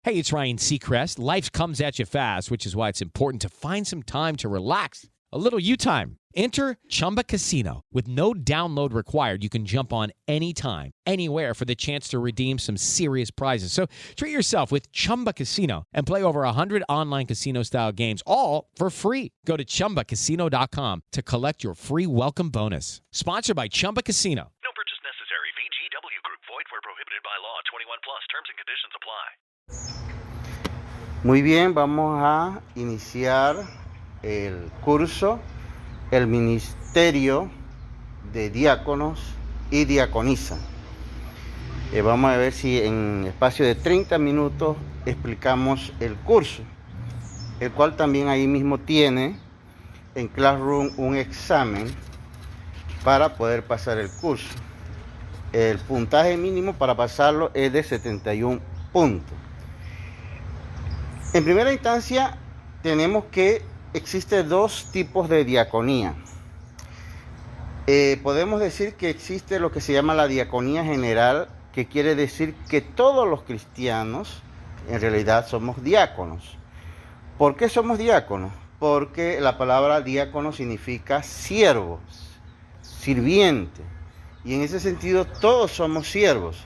Hey, it's Ryan Seacrest. Life comes at you fast, which is why it's important to find some time to relax. A little you time. Enter Chumba Casino. With no download required, you can jump on anytime, anywhere for the chance to redeem some serious prizes. So treat yourself with Chumba Casino and play over 100 online casino-style games, all for free. Go to ChumbaCasino.com to collect your free welcome bonus. Sponsored by Chumba Casino. No purchase necessary. VGW Group. Void where prohibited by law. 21 plus. Terms and conditions apply. Muy bien, vamos a iniciar el curso, el Ministerio de Diáconos y Diaconisa. Vamos a ver si en espacio de 30 minutos explicamos el curso, el cual también ahí mismo tiene en Classroom un examen para poder pasar el curso. El puntaje mínimo para pasarlo es de 71 puntos. En primera instancia, tenemos que existen dos tipos de diaconía. Podemos decir que existe lo que se llama la diaconía general, que quiere decir que todos los cristianos en realidad somos diáconos. ¿Por qué somos diáconos? Porque la palabra diácono significa siervos, sirviente. Y en ese sentido todos somos siervos.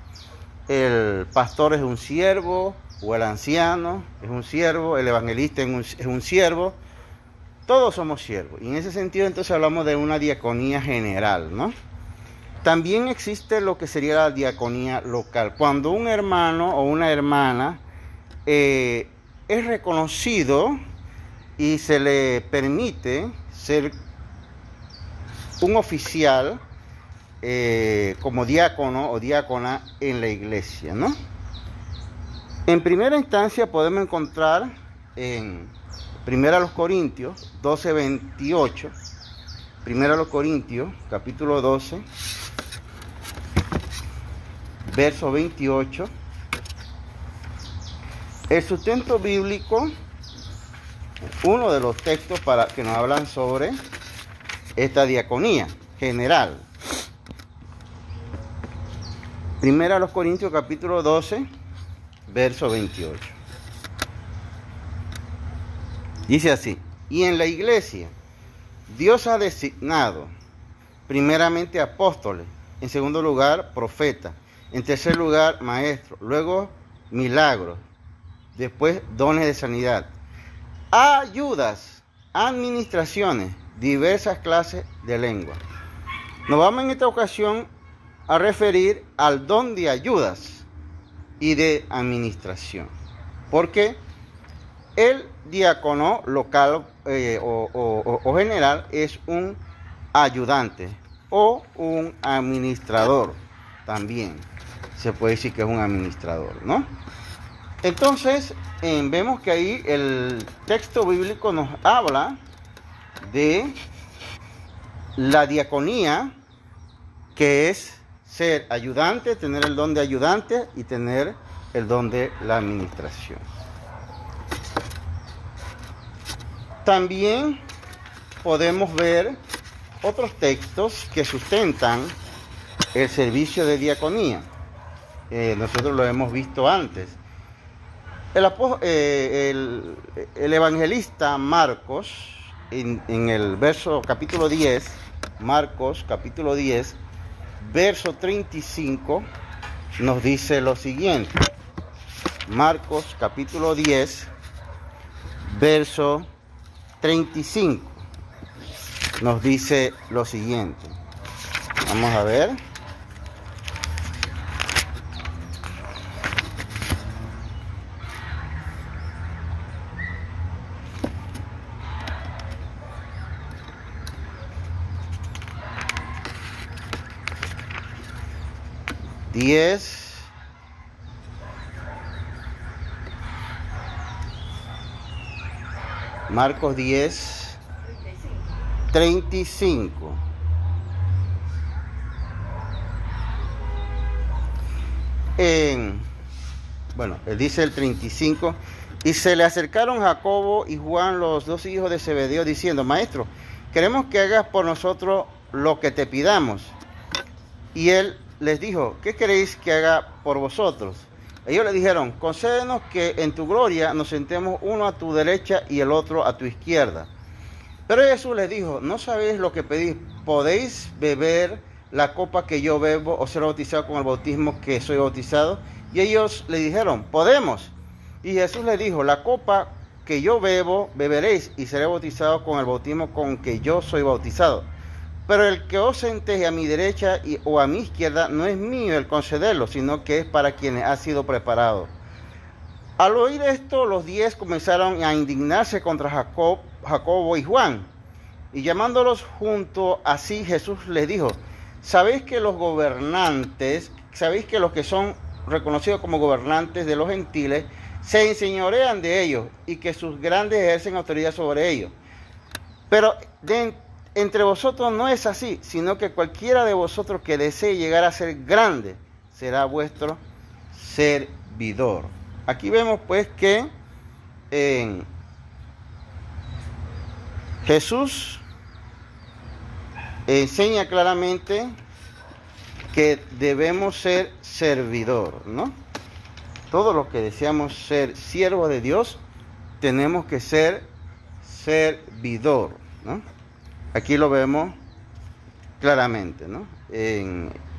El pastor es un siervo, o el anciano es un siervo, el evangelista es un siervo, todos somos siervos. Y en ese sentido entonces hablamos de una diaconía general, ¿no? También existe lo que sería la diaconía local. Cuando un hermano o una hermana es reconocido y se le permite ser un oficial como diácono o diácona en la iglesia, ¿no? En primera instancia podemos encontrar en 1 Corintios 12:28, 1 Corintios capítulo 12, verso 28, el sustento bíblico, uno de los textos para que nos hablan sobre esta diaconía general. 1 Corintios capítulo 12, verso 28. Dice así: y en la iglesia Dios ha designado primeramente apóstoles, en segundo lugar profetas, en tercer lugar maestros, luego milagros, después dones de sanidad, ayudas, administraciones, diversas clases de lengua. Nos vamos en esta ocasión a referir al don de ayudas y de administración, porque el diácono local o general es un ayudante o un administrador. También se puede decir que es un administrador, ¿no? Entonces vemos que ahí el texto bíblico nos habla de la diaconía, que es ser ayudante, tener el don de ayudante y tener el don de la administración. También podemos ver otros textos que sustentan el servicio de diaconía. Nosotros lo hemos visto antes. El evangelista Marcos, en el capítulo 10, Marcos capítulo 10, verso 35, nos dice lo siguiente. Marcos capítulo 10, verso 35, nos dice lo siguiente. Vamos a ver. Marcos 10, 35. Él dice el 35, y se le acercaron Jacobo y Juan, los dos hijos de Zebedeo, diciendo: Maestro, queremos que hagas por nosotros lo que te pidamos. Y él les dijo: ¿qué queréis que haga por vosotros? Ellos le dijeron, concédenos que en tu gloria nos sentemos uno a tu derecha y el otro a tu izquierda. Pero Jesús les dijo, no sabéis lo que pedís, ¿podéis beber la copa que yo bebo o ser bautizado con el bautismo que soy bautizado? Y ellos le dijeron, podemos. Y Jesús les dijo, la copa que yo bebo, beberéis y seré bautizado con el bautismo con que yo soy bautizado. Pero el que os sentéis a mi derecha o a mi izquierda no es mío el concederlo, sino que es para quienes ha sido preparado. Al oír esto, los 10 comenzaron a indignarse contra Jacobo y Juan. Y llamándolos junto a sí, Jesús les dijo, ¿sabéis que los gobernantes, sabéis que los que son reconocidos como gobernantes de los gentiles, se enseñorean de ellos y que sus grandes ejercen autoridad sobre ellos? Pero entre vosotros no es así, sino que cualquiera de vosotros que desee llegar a ser grande será vuestro servidor. Aquí vemos pues que Jesús enseña claramente que debemos ser servidor, ¿no? Todos los que deseamos ser siervos de Dios, tenemos que ser servidor, ¿no? Aquí lo vemos claramente, ¿no?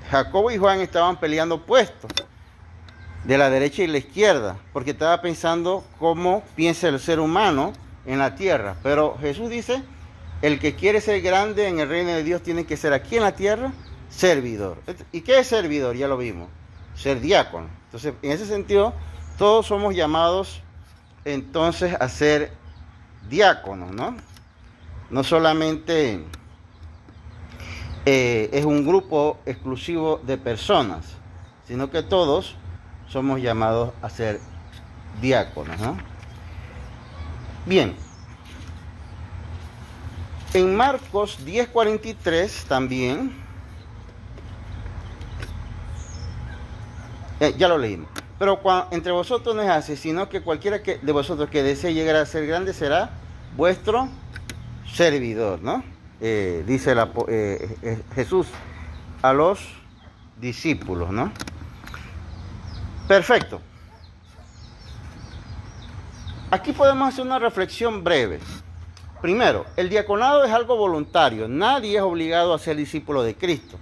Jacobo y Juan estaban peleando puestos de la derecha y la izquierda, porque estaba pensando cómo piensa el ser humano en la tierra. Pero Jesús dice, el que quiere ser grande en el reino de Dios tiene que ser aquí en la tierra servidor. ¿Y qué es servidor? Ya lo vimos, ser diácono. Entonces, en ese sentido, todos somos llamados entonces a ser diáconos, ¿no? No solamente es un grupo exclusivo de personas, sino que todos somos llamados a ser diáconos, ¿no? Bien. En Marcos 10:43 también, ya lo leímos. Pero entre vosotros no es así, sino que cualquiera de vosotros que desee llegar a ser grande será vuestro servidor, ¿no? Dice Jesús a los discípulos, ¿no? Perfecto. Aquí podemos hacer una reflexión breve. Primero, el diaconado es algo voluntario. Nadie es obligado a ser discípulo de Cristo.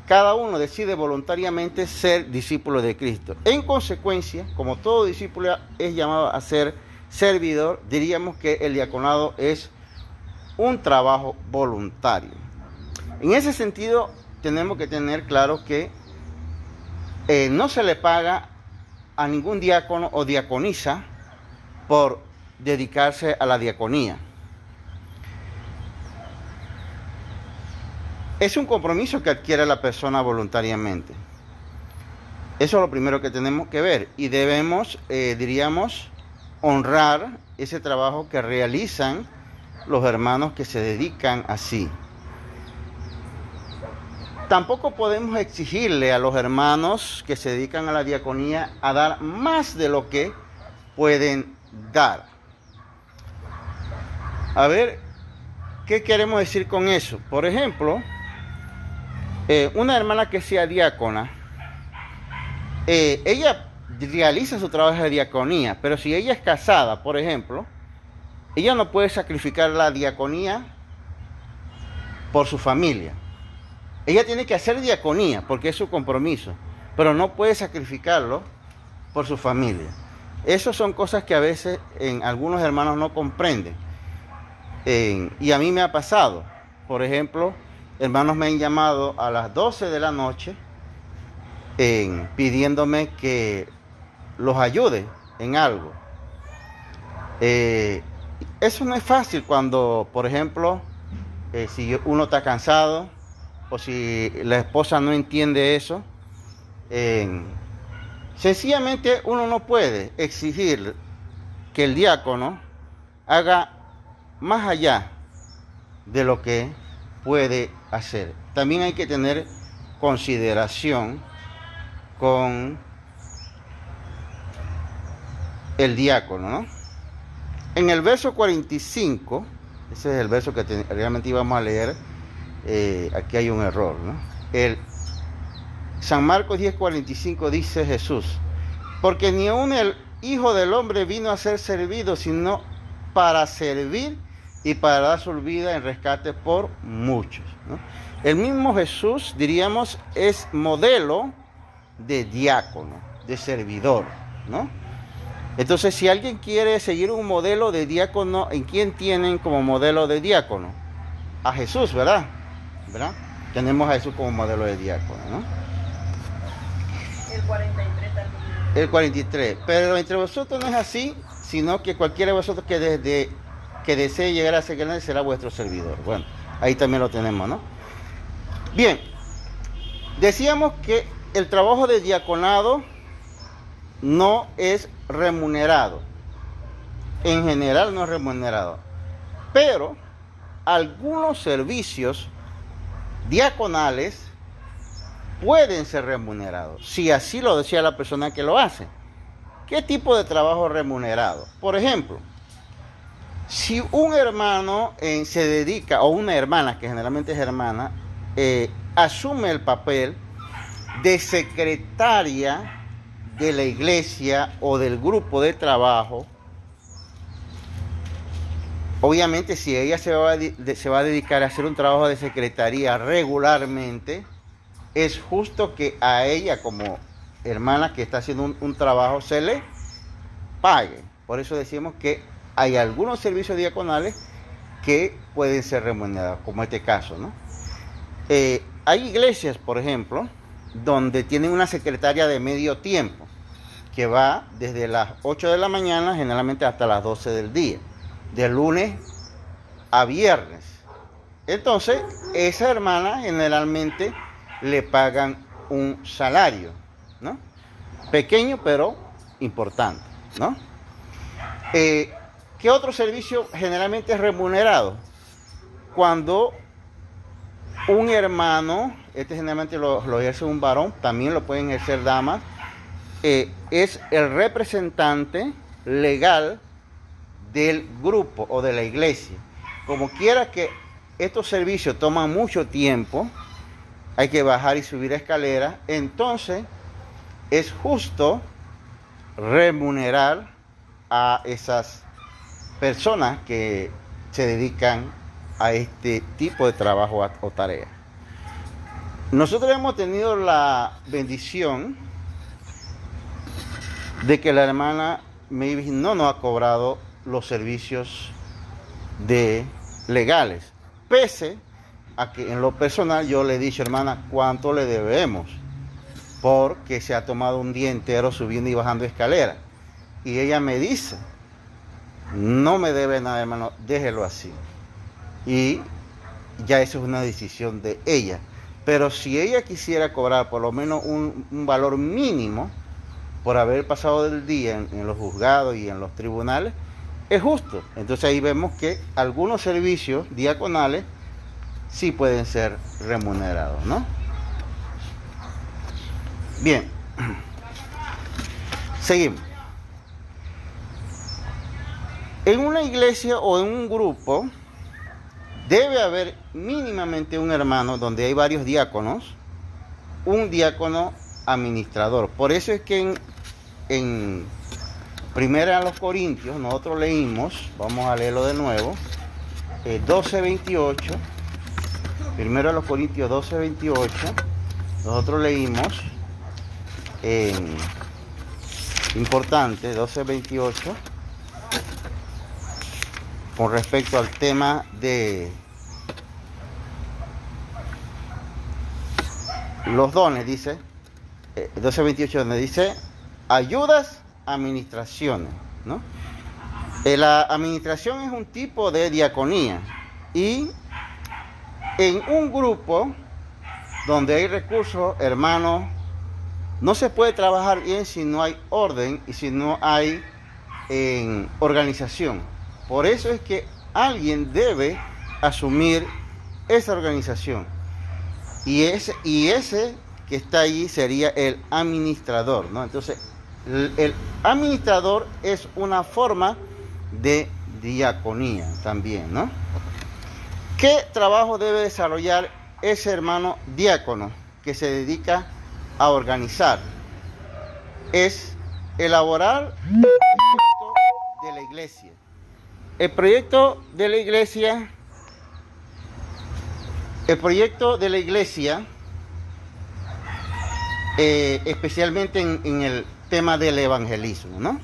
Cada uno decide voluntariamente ser discípulo de Cristo. En consecuencia, como todo discípulo es llamado a ser servidor, diríamos que el diaconado es un trabajo voluntario. En ese sentido, tenemos que tener claro que no se le paga a ningún diácono o diaconisa por dedicarse a la diaconía. Es un compromiso que adquiere la persona voluntariamente. Eso es lo primero que tenemos que ver. Y debemos, diríamos, honrar ese trabajo que realizan los hermanos que se dedican así. Tampoco podemos exigirle a los hermanos que se dedican a la diaconía a dar más de lo que pueden dar. A ver, ¿qué queremos decir con eso? Por ejemplo, una hermana que sea diácona, ella realiza su trabajo de diaconía, pero si ella es casada, por ejemplo, ella no puede sacrificar la diaconía por su familia. Ella tiene que hacer diaconía porque es su compromiso, pero no puede sacrificarlo por su familia. Esas son cosas que a veces algunos hermanos no comprenden. Y a mí me ha pasado. Por ejemplo, hermanos me han llamado a las 12 de la noche pidiéndome que los ayude en algo. Eso no es fácil cuando, por ejemplo, si uno está cansado o si la esposa no entiende eso, sencillamente uno no puede exigir que el diácono haga más allá de lo que puede hacer. También hay que tener consideración con el diácono, ¿no? En el verso 45, ese es el verso que realmente íbamos a leer, aquí hay un error, ¿no? San Marcos 10:45 dice Jesús, Porque ni aun el Hijo del Hombre vino a ser servido, sino para servir y para dar su vida en rescate por muchos, ¿no? El mismo Jesús, diríamos, es modelo de diácono, de servidor, ¿no? Entonces, si alguien quiere seguir un modelo de diácono, ¿en quién tienen como modelo de diácono? A Jesús, ¿verdad? Tenemos a Jesús como modelo de diácono, ¿no? El 43 también. El 43. Pero entre vosotros no es así, sino que cualquiera de vosotros que desee llegar a ser grande será vuestro servidor. Bueno, ahí también lo tenemos, ¿no? Bien, decíamos que el trabajo de diaconado no es remunerado. En general no es remunerado. Pero algunos servicios diaconales pueden ser remunerados, si así lo desea la persona que lo hace. ¿Qué tipo de trabajo remunerado? Por ejemplo, si un hermano se dedica, o una hermana, que generalmente es hermana, asume el papel de secretaria de la iglesia o del grupo de trabajo, obviamente si ella se va a dedicar a hacer un trabajo de secretaría regularmente, es justo que a ella como hermana que está haciendo un trabajo se le pague. Por eso decimos que hay algunos servicios diaconales que pueden ser remunerados, como este caso, ¿no? Hay iglesias, por ejemplo, donde tienen una secretaria de medio tiempo, que va desde las 8 de la mañana, generalmente hasta las 12 del día, de lunes a viernes. Entonces, esa hermana generalmente le pagan un salario, ¿no? Pequeño, pero importante, ¿no? ¿Qué otro servicio generalmente es remunerado? Cuando un hermano, este generalmente lo ejerce un varón, también lo pueden ejercer damas, es el representante legal del grupo o de la iglesia. Como quiera que estos servicios toman mucho tiempo, hay que bajar y subir escaleras, entonces es justo remunerar a esas personas que se dedican a este tipo de trabajo o tarea. Nosotros hemos tenido la bendición de que la hermana Mavis no nos ha cobrado los servicios legales, pese a que en lo personal yo le he dicho, hermana, ¿cuánto le debemos? Porque se ha tomado un día entero subiendo y bajando escaleras. Y ella me dice, no me debe nada, hermano, déjelo así. Y ya eso es una decisión de ella. Pero si ella quisiera cobrar por lo menos un valor mínimo por haber pasado el día en los juzgados y en los tribunales, es justo. Entonces ahí vemos que algunos servicios diaconales sí pueden ser remunerados, ¿no? Bien, seguimos. En una iglesia o en un grupo debe haber mínimamente un hermano donde hay varios diáconos, un diácono administrador. Por eso es que en Primera a los Corintios nosotros leímos, vamos a leerlo de nuevo, 12:28. Primero a los Corintios 12:28, nosotros leímos, importante, 12:28, con respecto al tema de los dones, dice, 12:28, donde dice, ayudas, administraciones, ¿no? La administración es un tipo de diaconía y en un grupo donde hay recursos, hermanos, no se puede trabajar bien si no hay orden y si no hay organización. Por eso es que alguien debe asumir esa organización. Y ese que está allí sería el administrador, ¿no? Entonces, el administrador es una forma de diaconía también, ¿no? ¿Qué trabajo debe desarrollar ese hermano diácono que se dedica a organizar? Es elaborar el proyecto de la iglesia. El proyecto de la iglesia, especialmente en el tema del evangelismo, ¿no?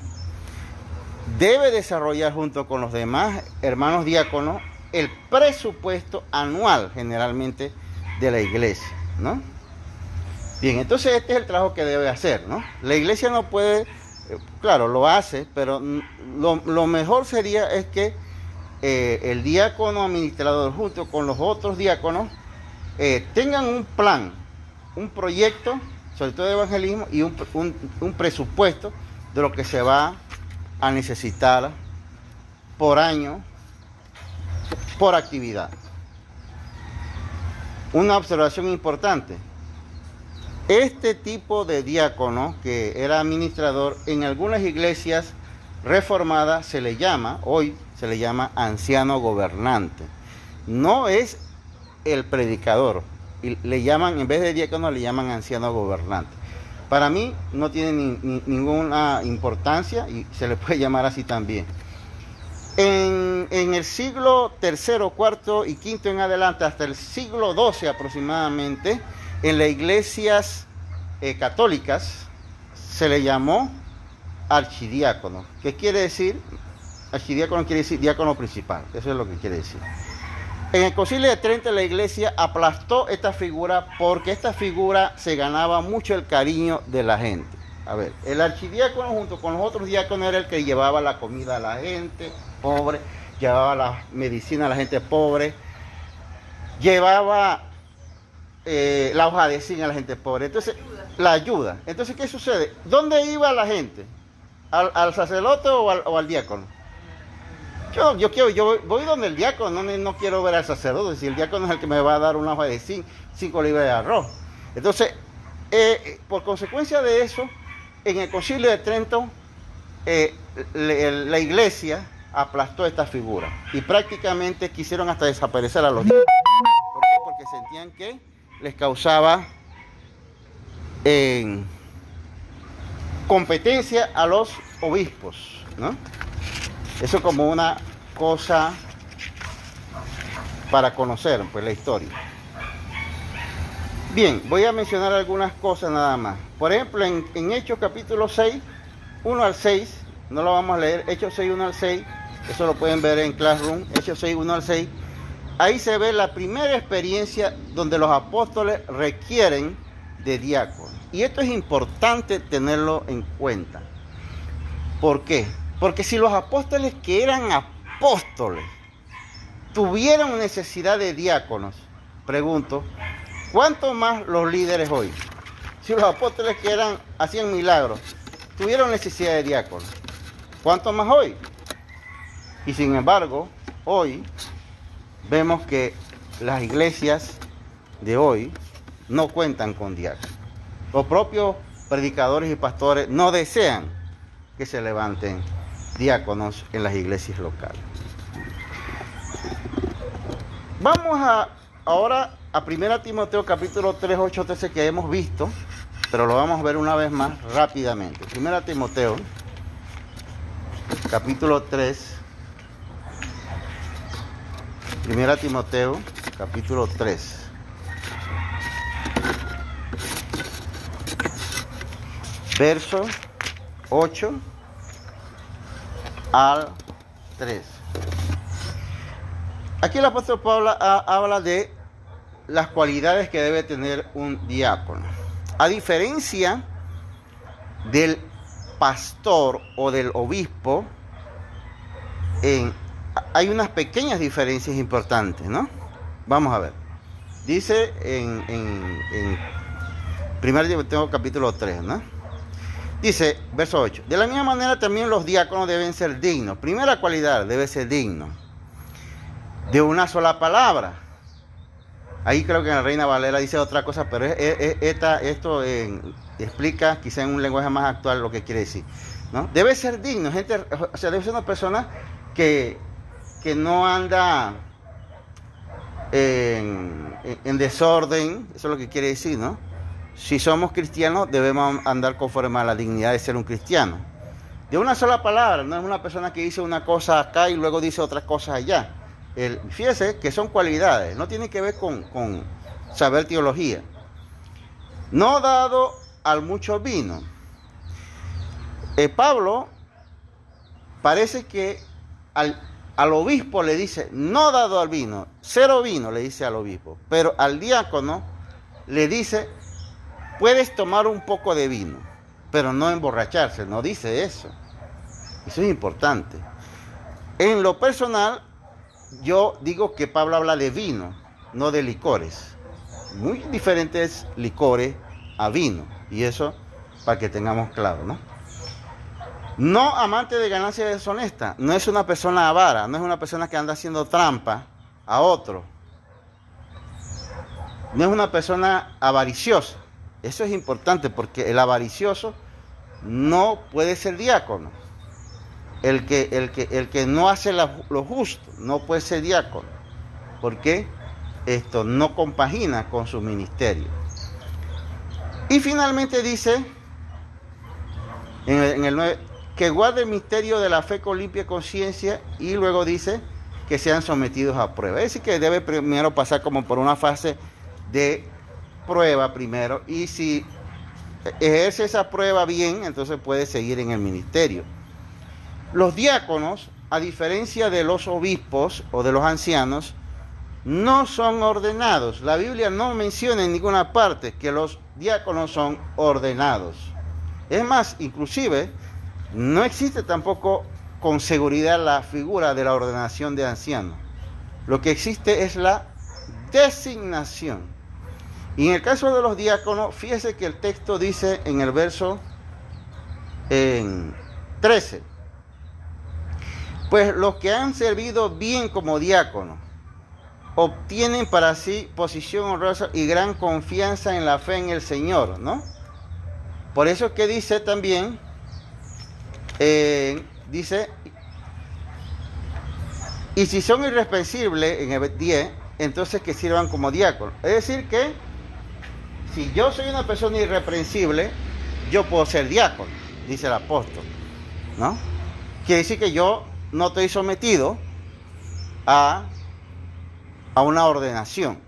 Debe desarrollar junto con los demás hermanos diáconos el presupuesto anual generalmente de la iglesia, ¿no? Bien, entonces este es el trabajo que debe hacer, ¿no? La iglesia no puede, claro, lo hace, pero lo mejor sería es que el diácono administrador junto con los otros diáconos tengan un plan, un proyecto, sobre todo de evangelismo, y un presupuesto de lo que se va a necesitar por año, por actividad. Una observación importante: este tipo de diácono que era administrador en algunas iglesias reformadas hoy se le llama anciano gobernante. No es el predicador, y le llaman, en vez de diácono, le llaman anciano gobernante. Para mí no tiene ninguna importancia y se le puede llamar así también. En el siglo III, IV y V en adelante, hasta el siglo XII aproximadamente, en las iglesias católicas se le llamó archidiácono. ¿Qué quiere decir? Archidiácono quiere decir diácono principal, eso es lo que quiere decir. En el Concilio de Trento la iglesia aplastó esta figura porque esta figura se ganaba mucho el cariño de la gente. A ver, el archidiácono junto con los otros diáconos era el que llevaba la comida a la gente pobre, llevaba la medicina a la gente pobre, llevaba la hoja de zinc a la gente pobre. Entonces, la ayuda. Entonces, ¿qué sucede? ¿Dónde iba la gente? ¿Al sacerdote o al diácono? Yo voy donde el diácono, no quiero ver al sacerdote. Si el diácono es el que me va a dar una hoja de zinc, 5 libras de arroz. Entonces, por consecuencia de eso, en el Concilio de Trento, la iglesia aplastó esta figura y prácticamente quisieron hasta desaparecer a los diáconos. ¿Por qué? Porque sentían que les causaba competencia a los obispos, ¿no? Eso como una cosa para conocer, pues, la historia. Bien, voy a mencionar algunas cosas nada más. Por ejemplo, en Hechos capítulo 6, 1 al 6, no lo vamos a leer, Hechos 6, 1 al 6, eso lo pueden ver en Classroom, Hechos 6, 1 al 6. Ahí se ve la primera experiencia donde los apóstoles requieren de diáconos. Y esto es importante tenerlo en cuenta. ¿Por qué? Porque si los apóstoles que eran apóstoles tuvieron necesidad de diáconos, pregunto, ¿cuánto más los líderes hoy? Si los apóstoles que hacían milagros tuvieron necesidad de diáconos, ¿cuánto más hoy? Y sin embargo, hoy vemos que las iglesias de hoy no cuentan con diáconos. Los propios predicadores y pastores no desean que se levanten diáconos en las iglesias locales. Vamos ahora a 1 Timoteo capítulo 3, 8, 13 que hemos visto, pero lo vamos a ver una vez más rápidamente. 1 Timoteo capítulo 3. 1 Timoteo capítulo 3. Verso 8 al 3. Aquí el apóstol Pablo habla de las cualidades que debe tener un diácono. A diferencia del pastor o del obispo, hay unas pequeñas diferencias importantes, ¿no? Vamos a ver. Dice en 1 Timoteo capítulo 3, ¿no? Dice, verso 8, de la misma manera también los diáconos deben ser dignos. Primera cualidad, debe ser digno. De una sola palabra. Ahí creo que en la Reina Valera dice otra cosa, pero esto explica quizá en un lenguaje más actual lo que quiere decir, ¿no? Debe ser digno, gente, o sea, debe ser una persona que no anda en desorden, eso es lo que quiere decir, ¿no? Si somos cristianos, debemos andar conforme a la dignidad de ser un cristiano. de una sola palabra, no es una persona que dice una cosa acá y luego dice otras cosas allá. Fíjese que son cualidades, no tiene que ver con saber teología. No dado al mucho vino. Pablo parece que al obispo le dice, no dado al vino, cero vino, le dice al obispo, pero al diácono le dice, puedes tomar un poco de vino, pero no emborracharse, no dice eso. Eso es importante. En lo personal, yo digo que Pablo habla de vino, no de licores. Muy diferentes licores a vino, y eso para que tengamos claro, ¿no? No amante de ganancia deshonesta, no es una persona avara, no es una persona que anda haciendo trampa a otro. No es una persona avariciosa. Eso es importante porque el avaricioso no puede ser diácono. El que no hace lo justo no puede ser diácono, porque esto no compagina con su ministerio. Y finalmente dice en el 9, que guarde el misterio de la fe con limpia conciencia, y luego dice que sean sometidos a prueba. Es decir, que debe primero pasar como por una fase de prueba primero, y si ejerce esa prueba bien, entonces puede seguir en el ministerio. Los diáconos, a diferencia de los obispos o de los ancianos, no son ordenados. La Biblia no menciona en ninguna parte que los diáconos son ordenados. Es más, inclusive, no existe tampoco con seguridad la figura de la ordenación de ancianos. Lo que existe es la designación. Y en el caso de los diáconos, fíjese que el texto dice en el verso 13, pues los que han servido bien como diáconos obtienen para sí posición honrosa y gran confianza en la fe en el Señor, ¿no? Por eso que dice también, dice, y si son irreprensibles, en el 10, entonces que sirvan como diáconos. Es decir que, si yo soy una persona irreprensible, yo puedo ser diácono, dice el apóstol, ¿no? Quiere decir que yo no estoy sometido a una ordenación,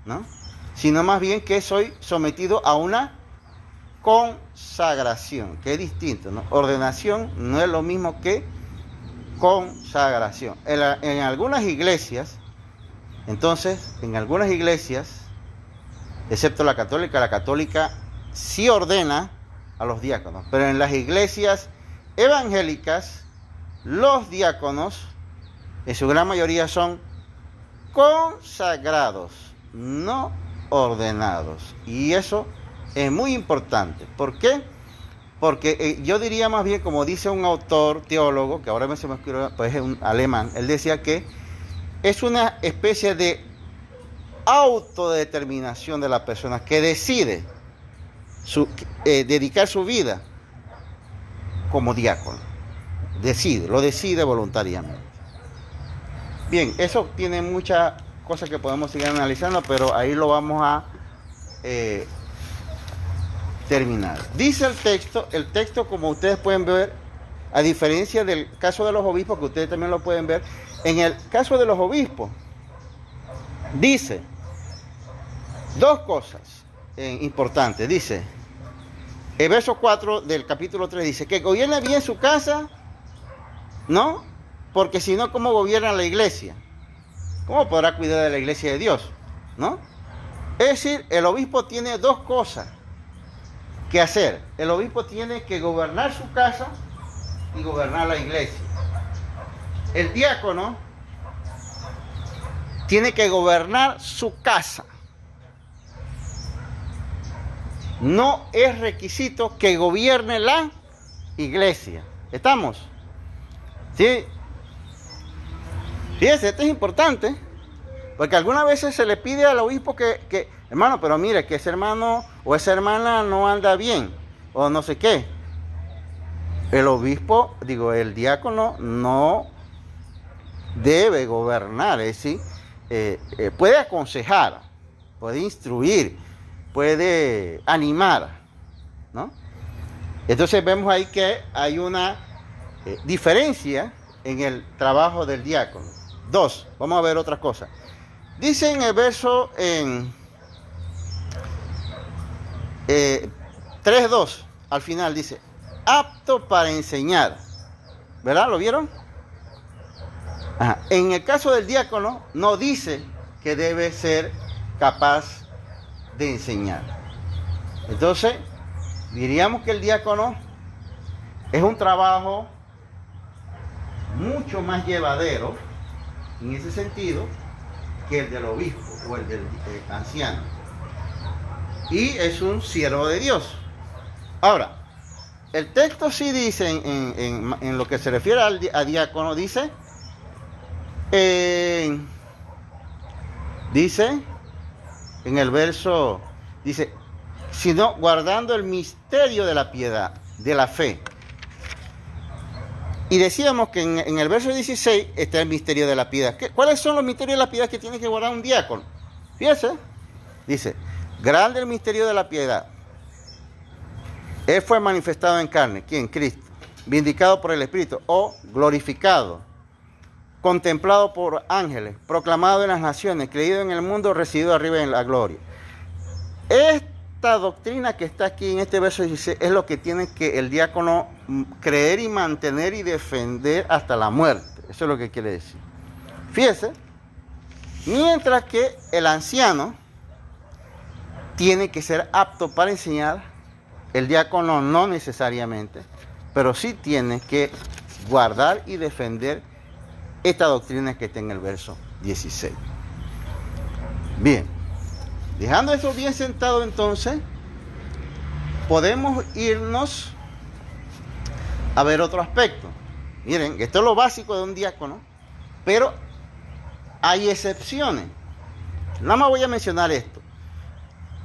¿no? Sino más bien que soy sometido a una consagración, que es distinto, ¿no? Ordenación no es lo mismo que consagración. En algunas iglesias, entonces, excepto la católica sí ordena a los diáconos, pero en las iglesias evangélicas, los diáconos, en su gran mayoría, son consagrados, no ordenados. Y eso es muy importante. ¿Por qué? Porque yo diría más bien, como dice un autor teólogo, que ahora se me ocurre, pues es un alemán, él decía que es una especie de autodeterminación de la persona que decide dedicar su vida como diácono. Lo decide voluntariamente. Bien, eso tiene muchas cosas que podemos seguir analizando, pero ahí lo vamos a terminar. Dice el texto, como ustedes pueden ver, a diferencia del caso de los obispos, que ustedes también lo pueden ver, en el caso de los obispos, dice dos cosas importantes. Dice, el verso 4 del capítulo 3 dice, que gobierne bien su casa, ¿no? Porque si no, ¿cómo gobierna la iglesia? ¿Cómo podrá cuidar de la iglesia de Dios? ¿No? Es decir, el obispo tiene dos cosas que hacer. El obispo tiene que gobernar su casa y gobernar la iglesia. El diácono tiene que gobernar su casa. No es requisito que gobierne la iglesia. ¿Estamos? ¿Sí? Fíjense, esto es importante, porque algunas veces se le pide al obispo que hermano, pero mire, que ese hermano o esa hermana no anda bien, o no sé qué. El obispo, el diácono no debe gobernar, es decir, puede aconsejar, puede instruir, puede animar, ¿no? Entonces vemos ahí que hay una diferencia en el trabajo del diácono. 2, vamos a ver otra cosa. Dice en el verso 3:2, al final dice, apto para enseñar. ¿Verdad? ¿Lo vieron? Ajá. En el caso del diácono, no dice que debe ser capaz de enseñar. Entonces, diríamos que el diácono es un trabajo mucho más llevadero, en ese sentido, que el del obispo o el del anciano. Y es un siervo de Dios. Ahora, el texto sí dice, en lo que se refiere a diácono, dice en el verso, dice, sino guardando el misterio de la piedad, de la fe. Y decíamos que en el verso 16 está el misterio de la piedad. ¿Cuáles son los misterios de la piedad que tiene que guardar un diácono? Fíjense, dice, grande el misterio de la piedad. Él fue manifestado en carne. ¿Quién? Cristo. Vindicado por el Espíritu o glorificado. Contemplado por ángeles. Proclamado en las naciones. Creído en el mundo. Residido arriba en la gloria. Esta doctrina que está aquí en este verso 16 es lo que tiene que el diácono creer y mantener y defender hasta la muerte. Eso es lo que quiere decir. Fíjese. Mientras que el anciano tiene que ser apto para enseñar. El diácono no necesariamente, pero sí tiene que guardar y defender esta doctrina que está en el verso 16. Bien, dejando eso bien sentado entonces, podemos irnos a ver otro aspecto. Miren, esto es lo básico de un diácono, pero hay excepciones. Nada más voy a mencionar esto.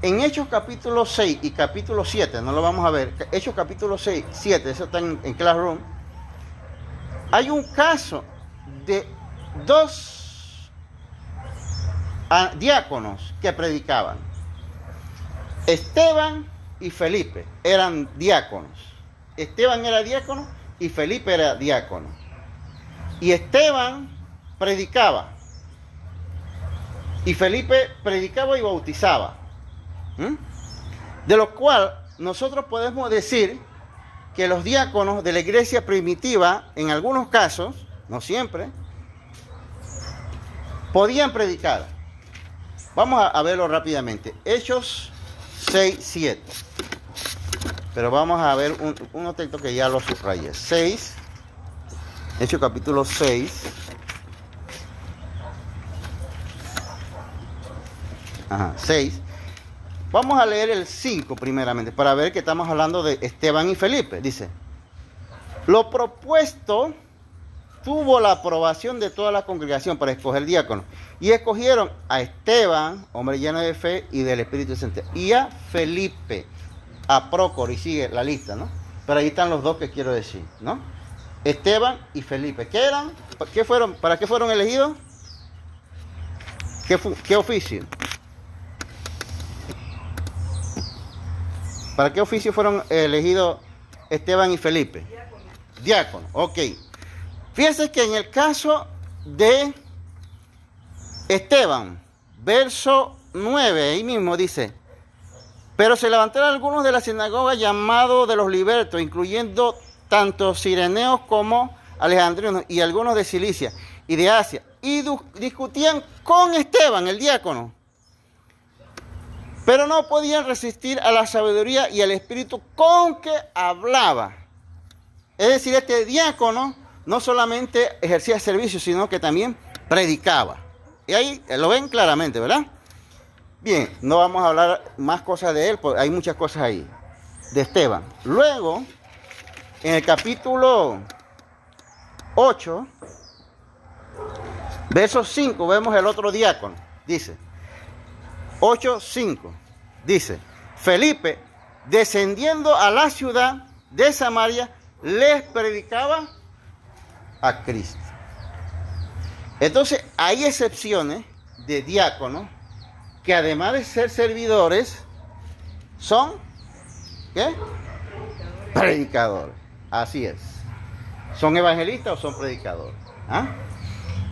En Hechos capítulo 6 y capítulo 7, no lo vamos a ver, Hechos capítulo 6, 7, eso está en Classroom, hay un caso de 2 diáconos que predicaban. Esteban y Felipe eran diáconos. Esteban era diácono y Felipe era diácono. Y Esteban predicaba. Y Felipe predicaba y bautizaba. De lo cual nosotros podemos decir que los diáconos de la iglesia primitiva, en algunos casos, no siempre, podían predicar. Vamos a verlo rápidamente. Hechos 6, 7. Pero vamos a ver un texto que ya lo subrayé. 6, Hechos capítulo 6. Ajá, 6. Vamos a leer el 5 primeramente, para ver que estamos hablando de Esteban y Felipe. Dice, lo propuesto tuvo la aprobación de toda la congregación para escoger diáconos. Y escogieron a Esteban, hombre lleno de fe y del Espíritu Santo, y a Felipe, a Prócoro, y sigue la lista, ¿no? Pero ahí están los dos que quiero decir, ¿no? Esteban y Felipe. ¿Qué eran? ¿Para qué fueron elegidos? ¿Qué oficio? ¿Para qué oficio fueron elegidos Esteban y Felipe? Diácono, ok. Fíjense que en el caso de Esteban, verso 9, ahí mismo dice, pero se levantaron algunos de la sinagoga llamados de los libertos, incluyendo tanto cireneos como alejandrinos y algunos de Cilicia y de Asia, y discutían con Esteban, el diácono. Pero no podían resistir a la sabiduría y al espíritu con que hablaba. Es decir, este diácono no solamente ejercía servicio, sino que también predicaba. Y ahí lo ven claramente, ¿verdad? Bien, no vamos a hablar más cosas de él, porque hay muchas cosas ahí, de Esteban. Luego, en el capítulo 8, verso 5, vemos el otro diácono. Dice, 8:5 dice, Felipe, descendiendo a la ciudad de Samaria, les predicaba a Cristo. Entonces, hay excepciones de diáconos que además de ser servidores, son, ¿qué? Predicadores. Así es. ¿Son evangelistas o son predicadores? ¿Ah?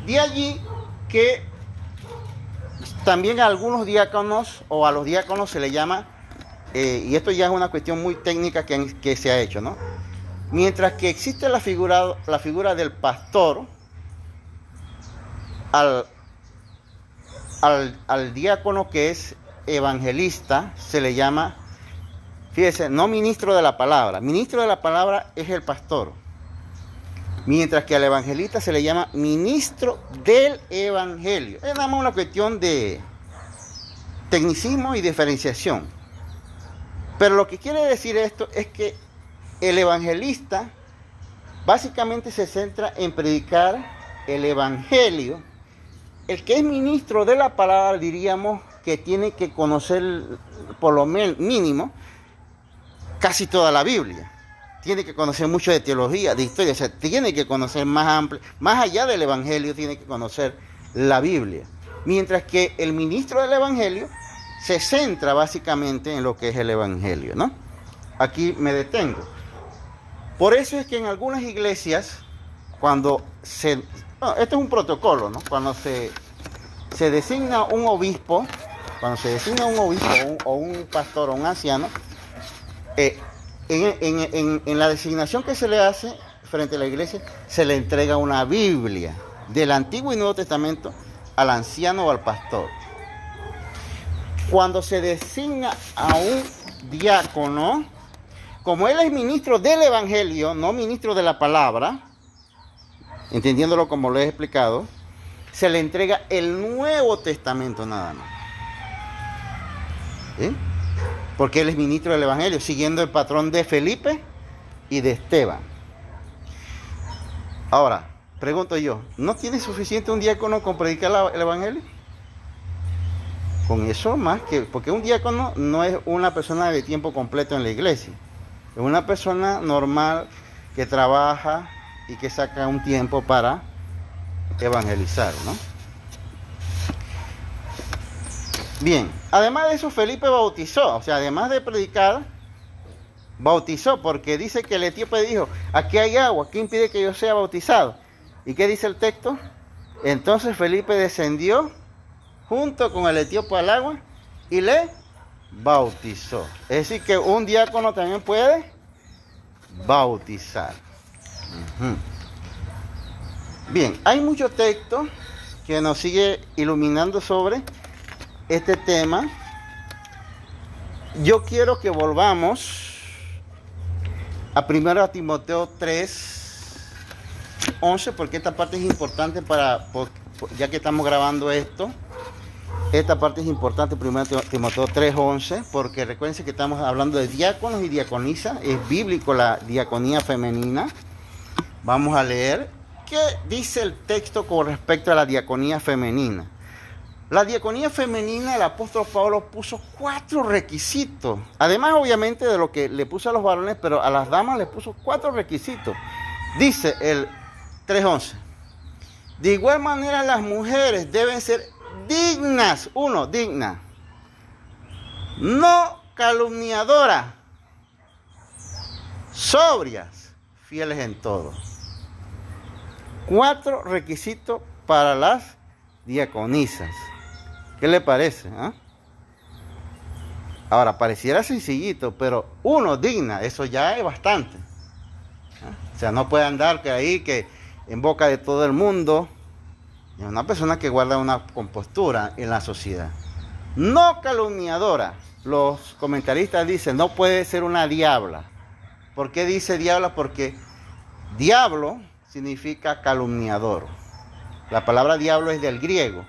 De allí que también a algunos diáconos o a los diáconos se le llama, y esto ya es una cuestión muy técnica que se ha hecho, ¿no? Mientras que existe la figura del pastor, al diácono que es evangelista se le llama, fíjese, no ministro de la palabra. Ministro de la palabra es el pastor. Mientras que al evangelista se le llama ministro del evangelio. Es nada más una cuestión de tecnicismo y diferenciación. Pero lo que quiere decir esto es que el evangelista básicamente se centra en predicar el evangelio. El que es ministro de la palabra, diríamos que tiene que conocer por lo mínimo casi toda la Biblia. Tiene que conocer mucho de teología, de historia, o sea, tiene que conocer más amplio, más allá del evangelio, tiene que conocer la Biblia. Mientras que el ministro del evangelio se centra básicamente en lo que es el evangelio, ¿no? Aquí me detengo. Por eso es que en algunas iglesias, esto es un protocolo, ¿no? Cuando se designa un obispo, o un pastor o un anciano, en la designación que se le hace frente a la iglesia, se le entrega una Biblia del Antiguo y Nuevo Testamento al anciano o al pastor. Cuando se designa a un diácono, como él es ministro del evangelio, no ministro de la palabra, entendiéndolo como lo he explicado, se le entrega el Nuevo Testamento nada más. ¿Sí? Porque él es ministro del evangelio, siguiendo el patrón de Felipe y de Esteban. Ahora, pregunto yo, ¿no tiene suficiente un diácono con predicar el evangelio? Con eso más que, porque un diácono no es una persona de tiempo completo en la iglesia, es una persona normal que trabaja y que saca un tiempo para evangelizar, ¿no? Bien, además de eso, Felipe bautizó, o sea, además de predicar, bautizó, porque dice que el etíope dijo, aquí hay agua, ¿qué impide que yo sea bautizado? ¿Y qué dice el texto? Entonces Felipe descendió junto con el etíope al agua y le bautizó. Es decir, que un diácono también puede bautizar. Bien, hay mucho texto que nos sigue iluminando sobre este tema. Yo quiero que volvamos a 1 Timoteo 3:11, porque esta parte es importante ya que estamos grabando esto. Esta parte es importante, 1 Timoteo 3:11, porque recuerden que estamos hablando de diáconos y diaconisas. Es bíblico la diaconía femenina. Vamos a leer qué dice el texto con respecto a la diaconía femenina. La diaconía femenina, el apóstol Pablo puso 4 requisitos. Además, obviamente, de lo que le puso a los varones, pero a las damas le puso 4 requisitos. Dice el 3:11. De igual manera, las mujeres deben ser dignas. 1, dignas. No calumniadoras. Sobrias. Fieles en todo. 4 requisitos para las diaconisas. ¿Qué le parece? Ahora, pareciera sencillito, pero 1, digna, eso ya es bastante. O sea, no puede andar ahí que en boca de todo el mundo. Es una persona que guarda una compostura en la sociedad. No calumniadora. Los comentaristas dicen, no puede ser una diabla. ¿Por qué dice diabla? Porque diablo significa calumniador. La palabra diablo es del griego,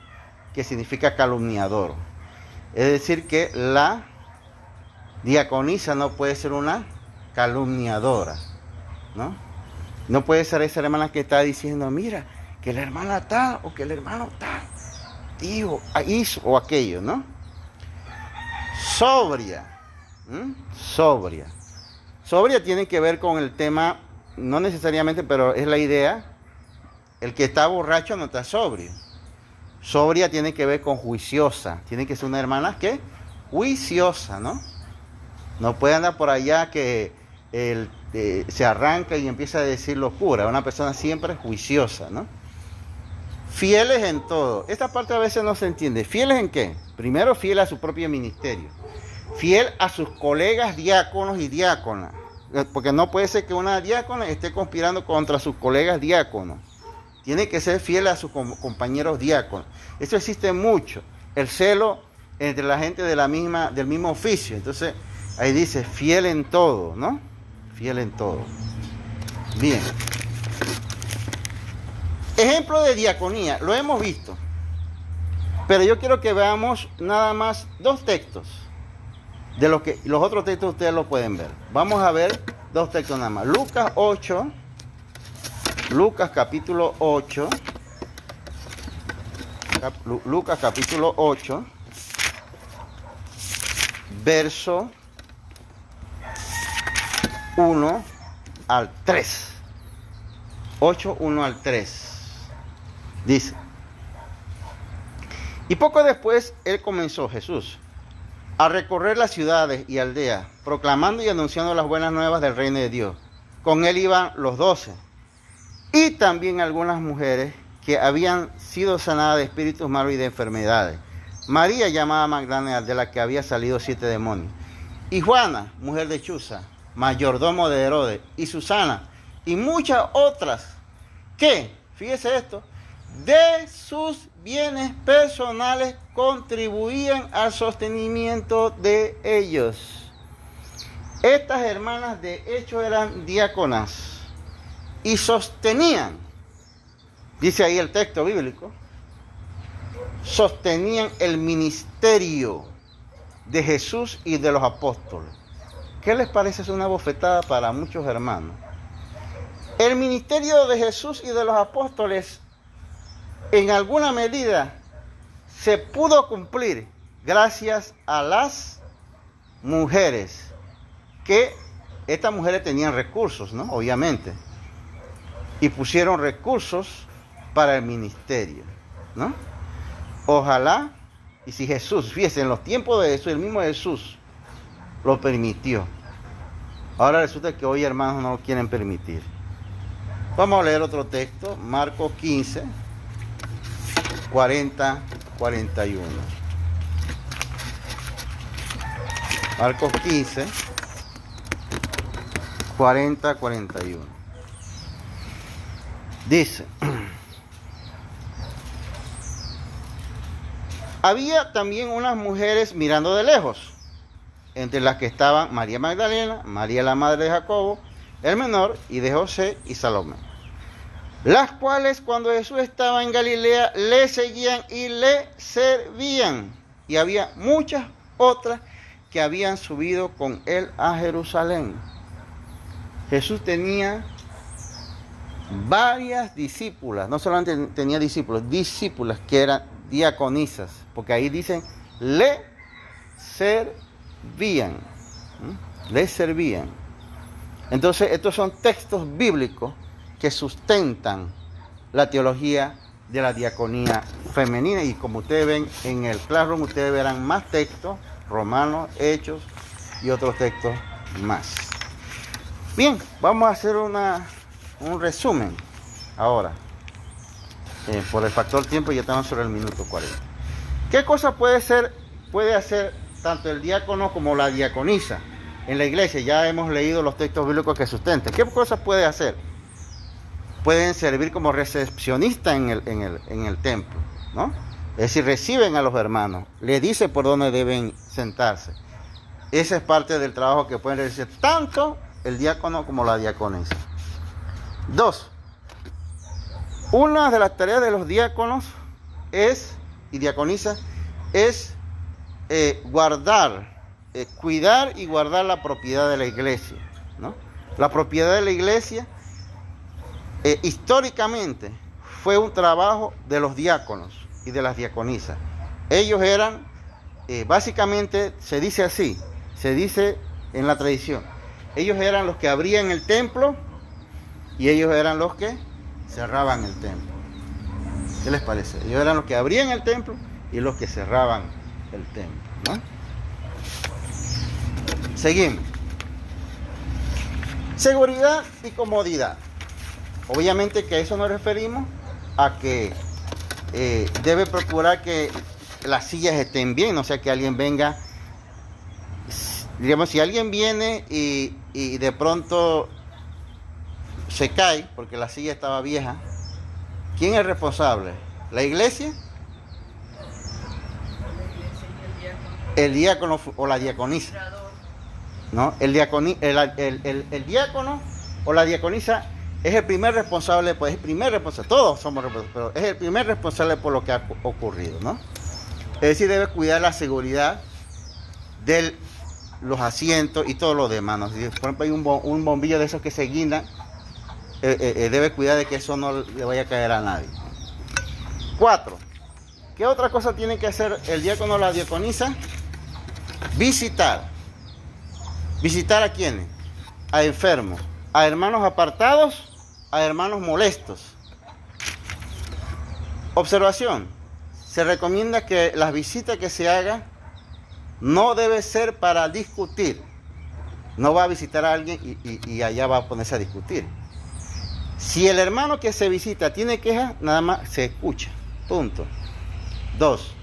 que significa calumniador. Es decir, que la diaconisa no puede ser una calumniadora, ¿no? No puede ser esa hermana que está diciendo, mira, que la hermana tal o que el hermano tal dijo, hizo o aquello, ¿no? Sobria. Sobria. Sobria tiene que ver con el tema, no necesariamente, pero es la idea. El que está borracho no está sobrio. Sobria tiene que ver con juiciosa. Tiene que ser una hermana que juiciosa, ¿no? No puede andar por allá que el se arranca y empieza a decir locura. Una persona siempre juiciosa, ¿no? Fieles en todo. Esta parte a veces no se entiende. ¿Fieles en qué? Primero, fiel a su propio ministerio. Fiel a sus colegas diáconos y diáconas. Porque no puede ser que una diácona esté conspirando contra sus colegas diáconos. Tiene que ser fiel a sus compañeros diáconos. Eso existe mucho. El celo entre la gente del mismo oficio. Entonces, ahí dice, fiel en todo, ¿no? Fiel en todo. Bien. Ejemplo de diaconía, lo hemos visto. Pero yo quiero que veamos nada más 2 textos. De los otros textos ustedes lo pueden ver. Vamos a ver 2 textos nada más. Lucas 8. Lucas capítulo 8. Lucas capítulo 8. Verso 1 al 3. 8, 1 al 3. Dice: y poco después él comenzó, Jesús, a recorrer las ciudades y aldeas, proclamando y anunciando las buenas nuevas del reino de Dios. Con él iban los 12, y también algunas mujeres que habían sido sanadas de espíritus malos y de enfermedades. María, llamada Magdalena, de la que había salido 7 demonios. Y Juana, mujer de Chuza, mayordomo de Herodes, y Susana, y muchas otras, que, fíjese esto, de sus bienes personales contribuían al sostenimiento de ellos. Estas hermanas de hecho eran diáconas y sostenían, dice ahí el texto bíblico, sostenían el ministerio de Jesús y de los apóstoles. ¿Qué les parece? Es una bofetada para muchos hermanos. El ministerio de Jesús y de los apóstoles en alguna medida se pudo cumplir gracias a las mujeres, que estas mujeres tenían recursos, ¿no? Obviamente, y pusieron recursos para el ministerio, ¿no? Ojalá, y si Jesús, fíjense, en los tiempos de Jesús, el mismo Jesús lo permitió. Ahora resulta que hoy, hermanos, no lo quieren permitir. Vamos a leer otro texto, Marcos 15, 40, 41. Marcos 15, 40, 41. Dice: había también unas mujeres mirando de lejos, entre las que estaban María Magdalena, María la madre de Jacobo, el menor, y de José y Salomé, las cuales cuando Jesús estaba en Galilea le seguían y le servían. Y había muchas otras que habían subido con él a Jerusalén. Jesús tenía varias discípulas, no solamente tenía discípulas que eran diaconisas, porque ahí dicen le servían. Le servían. Entonces estos son textos bíblicos que sustentan la teología de la diaconía femenina. Y como ustedes ven en el Classroom, ustedes verán más textos, Romanos, Hechos y otros textos más. Bien, vamos a hacer un resumen ahora. Por el factor tiempo ya estamos sobre el minuto 40. ¿Qué cosa puede hacer tanto el diácono como la diaconisa en la iglesia? Ya hemos leído los textos bíblicos que sustentan. ¿Qué cosas puede hacer? Pueden servir como recepcionistas en el templo, ¿no? Es decir, reciben a los hermanos, les dice por dónde deben sentarse. Esa es parte del trabajo que pueden realizar tanto el diácono como la diaconisa. 2. Una de las tareas de los diáconos y diaconisas es cuidar y guardar la propiedad de la iglesia, ¿no? La propiedad de la iglesia históricamente fue un trabajo de los diáconos y de las diaconisas. Ellos eran, básicamente se dice así, se dice en la tradición, ellos eran los que abrían el templo y ellos eran los que cerraban el templo. ¿Qué les parece? Ellos eran los que abrían el templo y los que cerraban el templo, ¿no? Seguimos. Seguridad y comodidad. Obviamente que a eso nos referimos a que debe procurar que las sillas estén bien, o sea que alguien venga, digamos, si alguien viene y de pronto se cae porque la silla estaba vieja, ¿quién es responsable? ¿La iglesia? El diácono o la diaconisa. ¿No? El diácono o la diaconisa es el primer responsable, pues todos somos responsables, pero es el primer responsable por lo que ha ocurrido, ¿no? Es decir, debe cuidar la seguridad de los asientos y todo lo demás, ¿no? Si, por ejemplo, hay un bombillo de esos que se guindan, debe cuidar de que eso no le vaya a caer a nadie. 4. ¿Qué otra cosa tiene que hacer el diácono o la diaconisa? Visitar. ¿Visitar a quiénes? A enfermos, a hermanos apartados, a hermanos molestos. Observación. Se recomienda que las visitas que se hagan no debe ser para discutir. No va a visitar a alguien y allá va a ponerse a discutir. Si el hermano que se visita tiene quejas, nada más se escucha. Punto. 2.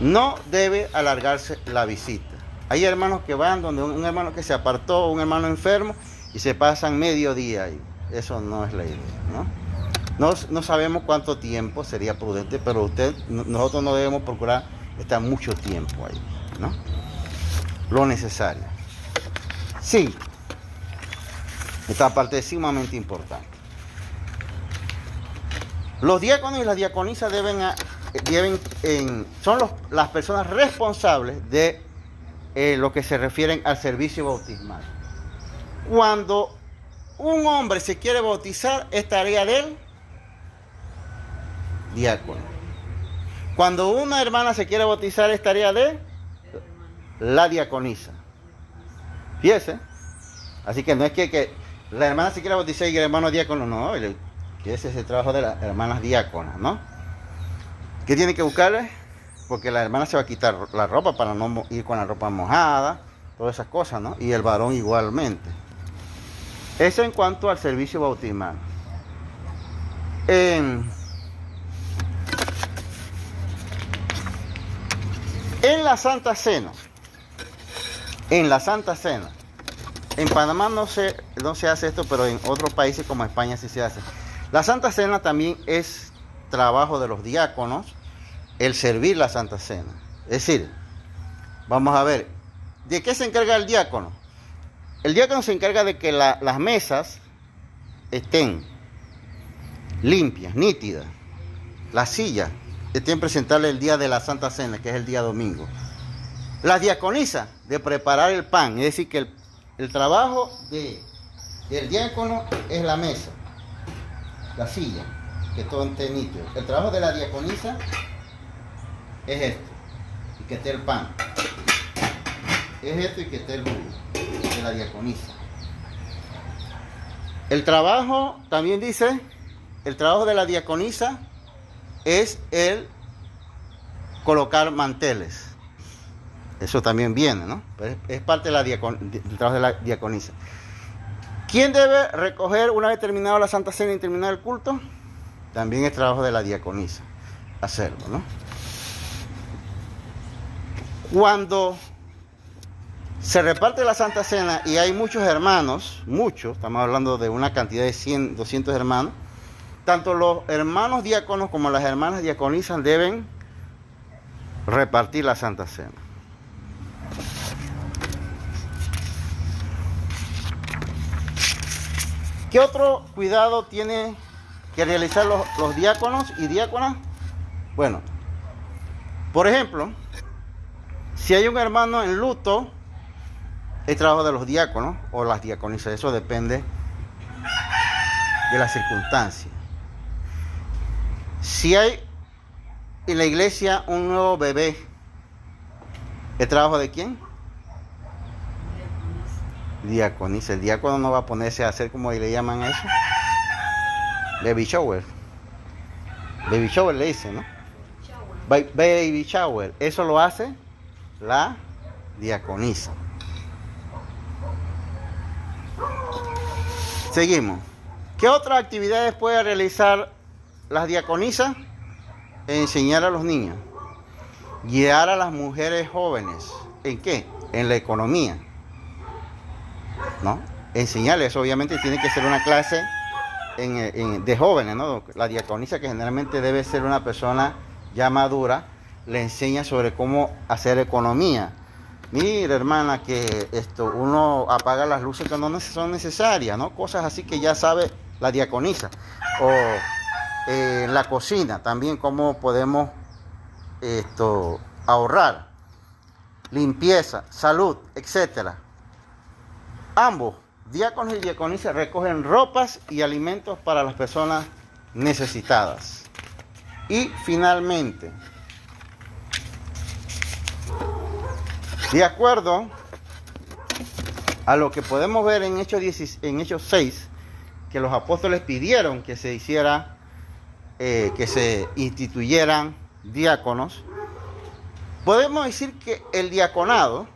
No debe alargarse la visita. Hay hermanos que van donde un hermano que se apartó, un hermano enfermo, y se pasan medio día ahí. Eso no es la idea, ¿no? No sabemos cuánto tiempo sería prudente, pero nosotros no debemos procurar estar mucho tiempo ahí, ¿no? Lo necesario. 5. Esta parte es sumamente importante. Los diáconos y las diaconisas son las personas responsables de lo que se refieren al servicio bautismal. Cuando un hombre se quiere bautizar, es tarea del diácono. Cuando una hermana se quiere bautizar, es tarea de la diaconisa. Fíjese. Así que no es que la hermana se quiera bautizar y el hermano diácono no. Que ese es el trabajo de las hermanas diáconas, ¿no? ¿Qué tiene que buscarle? Porque la hermana se va a quitar la ropa para no ir con la ropa mojada, todas esas cosas, ¿no? Y el varón igualmente. Eso en cuanto al servicio bautismal. En la Santa Cena. En la Santa Cena. En Panamá no se hace esto, pero en otros países como España sí se hace. La Santa Cena también es trabajo de los diáconos, el servir la Santa Cena. Es decir, vamos a ver, ¿de qué se encarga el diácono? El diácono se encarga de que las mesas estén limpias, nítidas, las sillas estén presentables el día de la Santa Cena, que es el día domingo. Las diaconisas de preparar el pan, es decir, que el trabajo del diácono es la mesa, la silla, que todo esté nítido. El trabajo de la diaconisa es esto, y que esté el pan. Es esto y que esté el jugo de la diaconisa. El trabajo, también dice, el trabajo de la diaconisa es el colocar manteles. Eso también viene, ¿no? Pero es parte de del trabajo de la diaconisa. ¿Quién debe recoger una vez terminado la Santa Cena y terminado el culto? También es trabajo de la diaconisa hacerlo, ¿no? Cuando se reparte la Santa Cena y hay muchos hermanos, estamos hablando de una cantidad de 100, 200 hermanos, tanto los hermanos diáconos como las hermanas diaconisas deben repartir la Santa Cena. ¿Qué otro cuidado tiene que realizar los diáconos y diáconas? Bueno, por ejemplo, si hay un hermano en luto, es trabajo de los diáconos o las diaconisas, eso depende de las circunstancias. Si hay en la iglesia un nuevo bebé, ¿es trabajo de quién? Diaconisa. El diácono no va a ponerse a hacer, como le llaman a eso, baby shower. Baby shower le dicen, ¿no? Baby shower. Eso lo hace la diaconisa. Seguimos. ¿Qué otras actividades puede realizar las diaconisas? Enseñar a los niños. Guiar a las mujeres jóvenes. ¿En qué? En la economía. ¿No? Enseñarles, obviamente tiene que ser una clase de jóvenes, ¿no? La diaconisa, que generalmente debe ser una persona ya madura, le enseña sobre cómo hacer economía. Mira, hermana, que uno apaga las luces cuando no son necesarias, ¿no? Cosas así que ya sabe la diaconisa. O en la cocina también cómo podemos ahorrar. Limpieza, salud, etcétera. Ambos, diáconos y diaconisas, recogen ropas y alimentos para las personas necesitadas. Y finalmente, de acuerdo a lo que podemos ver en Hechos 6, que los apóstoles pidieron que se hiciera, que se instituyeran diáconos, podemos decir que el diaconado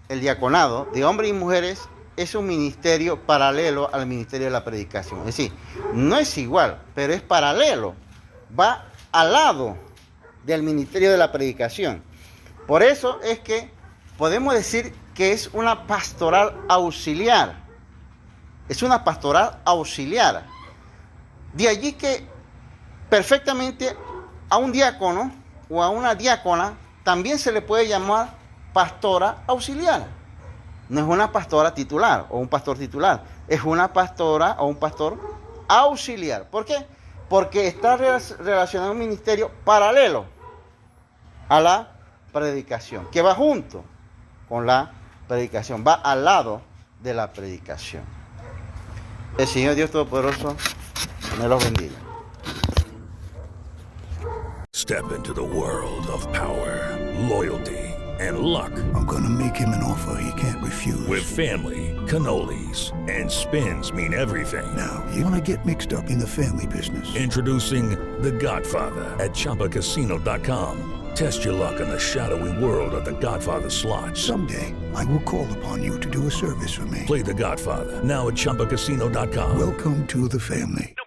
de hombres y mujeres es un ministerio paralelo al ministerio de la predicación. Es decir, no es igual, pero es paralelo. Va al lado del ministerio de la predicación. Por eso es que podemos decir que es una pastoral auxiliar. Es una pastoral auxiliar. De allí que perfectamente a un diácono o a una diácona también se le puede llamar pastora auxiliar. No es una pastora titular o un pastor titular. Es una pastora o un pastor auxiliar. ¿Por qué? Porque está relacionado a un ministerio paralelo a la predicación, que va junto con la predicación, va al lado de la predicación. El Señor Dios Todopoderoso me los bendiga. Step into the world of power, loyalty, and luck. I'm gonna make him an offer he can't refuse. With family, cannolis, and spins mean everything. Now, you wanna get mixed up in the family business. Introducing The Godfather at ChumbaCasino.com. Test your luck in the shadowy world of The Godfather slot. Someday, I will call upon you to do a service for me. Play The Godfather now at ChumbaCasino.com. Welcome to the family. No